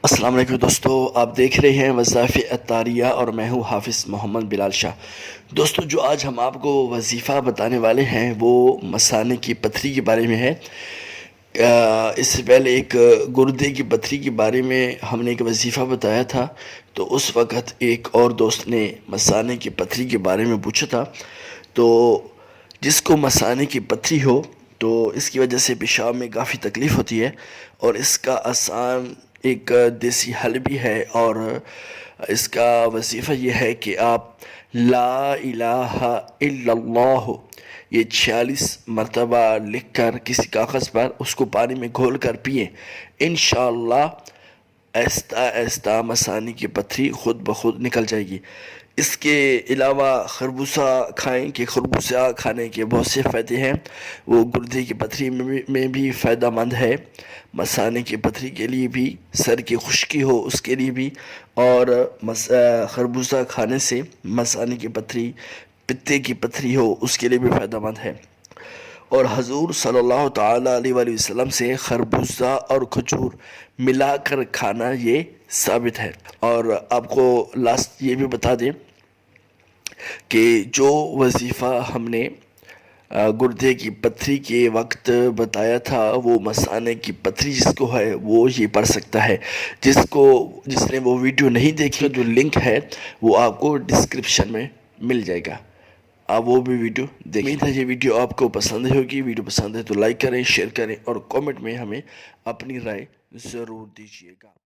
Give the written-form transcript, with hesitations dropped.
السلام علیکم دوستو، آپ دیکھ رہے ہیں وظائف عطاریہ اور میں ہوں حافظ محمد بلال شاہ۔ دوستو، جو آج ہم آپ کو وظیفہ بتانے والے ہیں وہ مثانے کی پتھری کے بارے میں ہے۔ اس سے پہلے ایک گردے کی پتھری کے بارے میں ہم نے ایک وظیفہ بتایا تھا، تو اس وقت ایک اور دوست نے مثانے کی پتھری کے بارے میں پوچھا تھا۔ تو جس کو مثانے کی پتھری ہو تو اس کی وجہ سے پیشاب میں کافی تکلیف ہوتی ہے، اور اس کا آسان ایک دیسی حل بھی ہے، اور اس کا وظیفہ یہ ہے کہ آپ لا الہ الا اللہ یہ 46 مرتبہ لکھ کر کسی کاغذ پر اس کو پانی میں گھول کر پئیں۔ انشاءاللہ آہستہ آہستہ مثانے کی پتھری خود بخود نکل جائے گی۔ اس کے علاوہ خربوزہ کھائیں کہ خربوزہ کھانے کے بہت سے فائدے ہیں، وہ گردے کی پتھری میں بھی فائدہ مند ہے، مثانے کی پتھری کے لیے بھی، سر کی خشکی ہو اس کے لیے بھی، اور خربوزہ کھانے سے مثانے کی پتھری، پتے کی پتھری ہو اس کے لیے بھی فائدہ مند ہے۔ اور حضور صلی اللہ تعالیٰ علیہ وآلہ وسلم سے خربوزہ اور کھجور ملا کر کھانا یہ ثابت ہے۔ اور آپ کو لاسٹ یہ بھی بتا دیں کہ جو وظیفہ ہم نے گردے کی پتھری کے وقت بتایا تھا، وہ مثانے کی پتھری جس کو ہے وہ یہ پڑھ سکتا ہے۔ جس نے وہ ویڈیو نہیں دیکھی، جو لنک ہے وہ آپ کو ڈسکرپشن میں مل جائے گا، آپ وہ بھی ویڈیو دیکھیں۔ امید ہے یہ ویڈیو آپ کو پسند ہوگی۔ ویڈیو پسند ہے تو لائک کریں، شیئر کریں، اور کامنٹ میں ہمیں اپنی رائے ضرور دیجیے گا۔